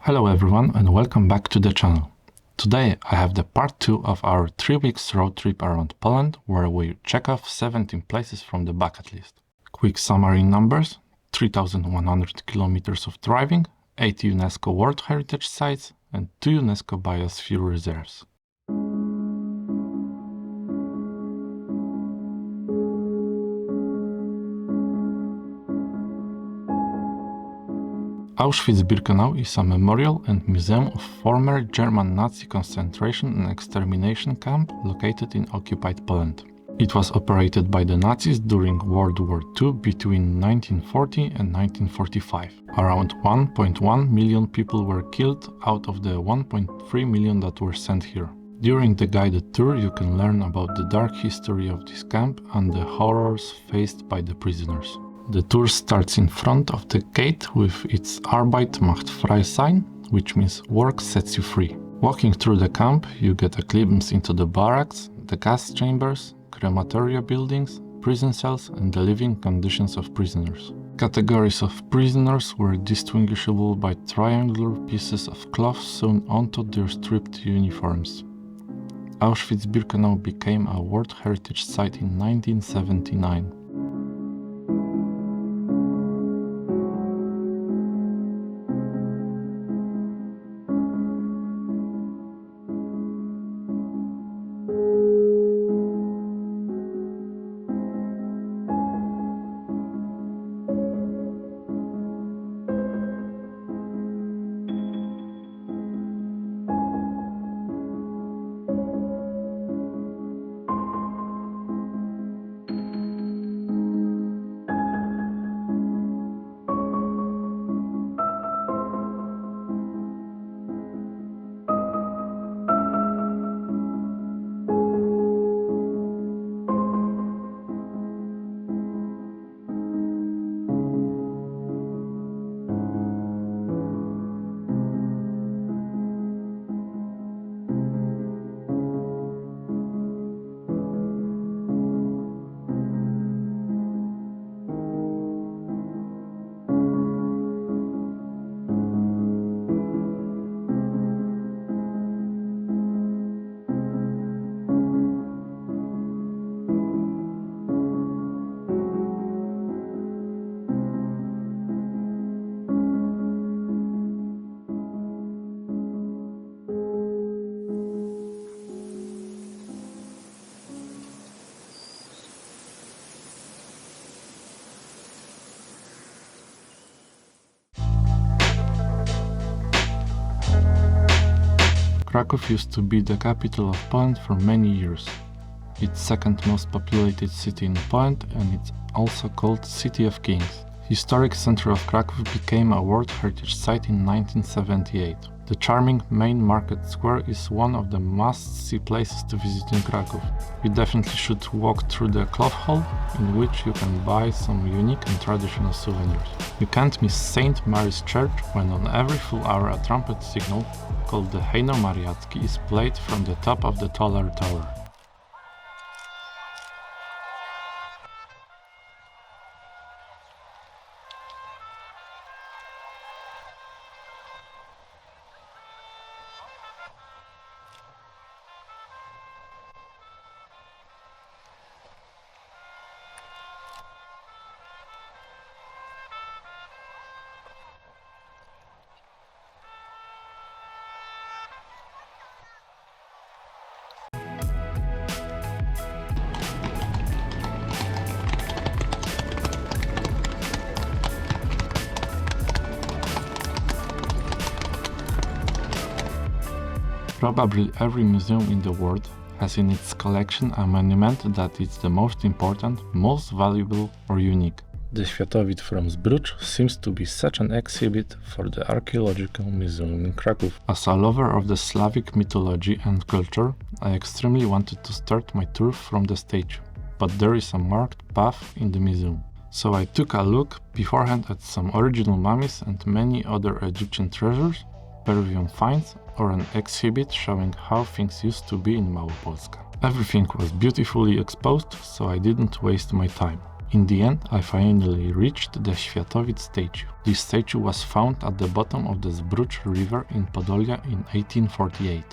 Hello everyone and welcome back to the channel. Today I have the part 2 of our 3 weeks road trip around Poland where we check off 17 places from the bucket list. Quick summary numbers: 3,100 kilometers of driving, 8 UNESCO World Heritage Sites and 2 UNESCO Biosphere Reserves. Auschwitz-Birkenau is a memorial and museum of former German Nazi concentration and extermination camp located in occupied Poland. It was operated by the Nazis during World War II between 1940 and 1945. Around 1.1 million people were killed out of the 1.3 million that were sent here. During the guided tour you can learn about the dark history of this camp and the horrors faced by the prisoners. The tour starts in front of the gate with its Arbeit macht frei sign, which means work sets you free. Walking through the camp, you get a glimpse into the barracks, the gas chambers, crematoria buildings, prison cells and the living conditions of prisoners. Categories of prisoners were distinguishable by triangular pieces of cloth sewn onto their stripped uniforms. Auschwitz-Birkenau became a World Heritage Site in 1979. Kraków used to be the capital of Poland for many years. It's second most populated city in Poland and it's also called City of Kings. Historic center of Kraków became a World Heritage Site in 1978. The charming main market square is one of the must-see places to visit in Kraków. You definitely should walk through the cloth hall, in which you can buy some unique and traditional souvenirs. You can't miss St. Mary's Church when on every full hour a trumpet signal, called the Hejno Mariacki, is played from the top of the taller tower. Probably every museum in the world has in its collection a monument that is the most important, most valuable or unique. The Światowid from Zbrucz seems to be such an exhibit for the Archaeological Museum in Kraków. As a lover of the Slavic mythology and culture, I extremely wanted to start my tour from the statue, but there is a marked path in the museum. So I took a look beforehand at some original mummies and many other Egyptian treasures, Peruvian finds or an exhibit showing how things used to be in Małopolska. Everything was beautifully exposed, so I didn't waste my time. In the end, I finally reached the Światowicz statue. This statue was found at the bottom of the Zbrucz River in Podolia in 1848.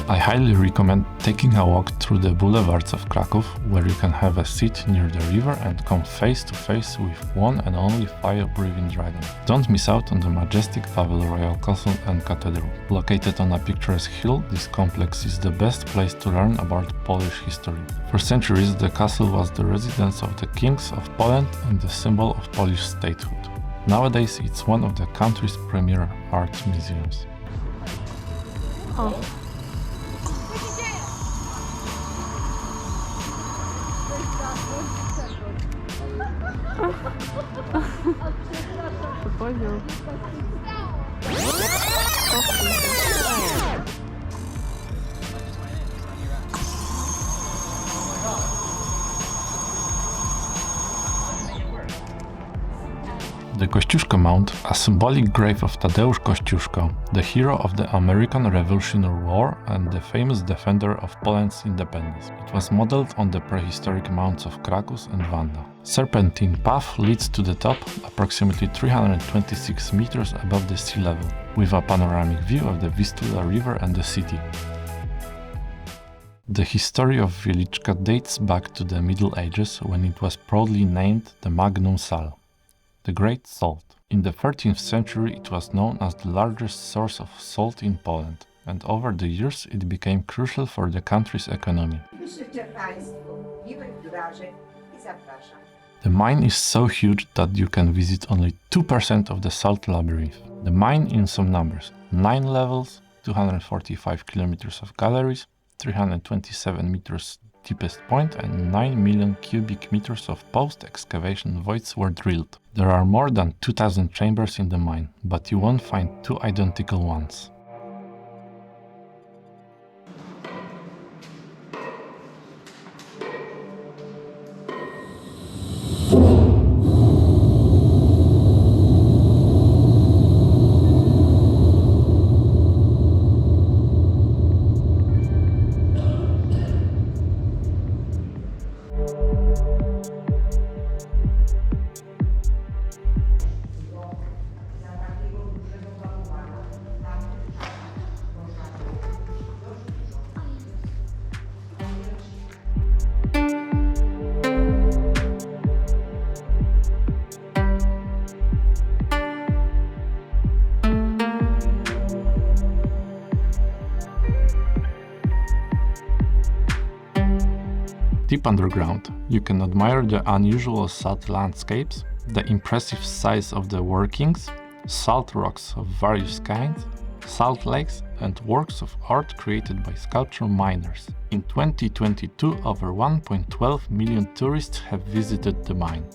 I highly recommend taking a walk through the boulevards of Kraków, where you can have a seat near the river and come face to face with one and only fire-breathing dragon. Don't miss out on the majestic Pavel Royal Castle and Cathedral. Located on a picturesque hill, this complex is the best place to learn about Polish history. For centuries, the castle was the residence of the kings of Poland and the symbol of Polish statehood. Nowadays, it's one of the country's premier art museums. O. Poziom. The Kościuszko Mound, a symbolic grave of Tadeusz Kościuszko, the hero of the American Revolutionary War and the famous defender of Poland's independence. It was modeled on the prehistoric mounds of Kraków and Wanda. Serpentine path leads to the top, approximately 326 meters above the sea level, with a panoramic view of the Vistula River and the city. The history of Wieliczka dates back to the Middle Ages, when it was proudly named the Magnum Sal, the Great Salt. In the 13th century it was known as the largest source of salt in Poland, and over the years it became crucial for the country's economy. Życzę Państwu miłych wrażeń i zapraszam. The mine is so huge that you can visit only 2% of the salt labyrinth. The mine in some numbers: 9 levels, 245 kilometers of galleries, 327 meters deepest point, and 9 million cubic meters of post-excavation voids were drilled. There are more than 2,000 chambers in the mine, but you won't find two identical ones. Deep underground, you can admire the unusual salt landscapes, the impressive size of the workings, salt rocks of various kinds, salt lakes, and works of art created by sculpture miners. In 2022, over 1.12 million tourists have visited the mine.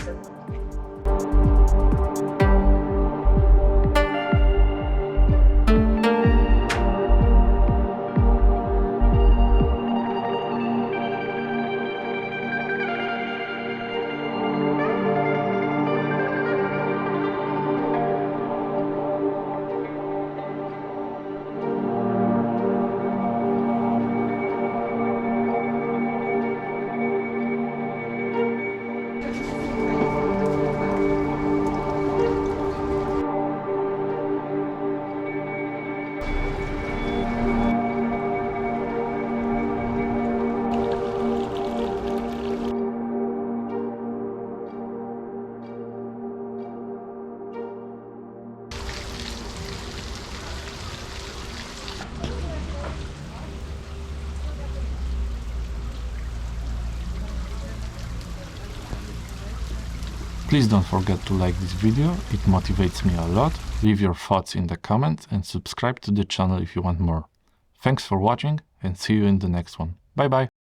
bardzo. Please don't forget to like this video, it motivates me a lot. Leave your thoughts in the comments and subscribe to the channel if you want more. Thanks for watching and see you in the next one. Bye bye!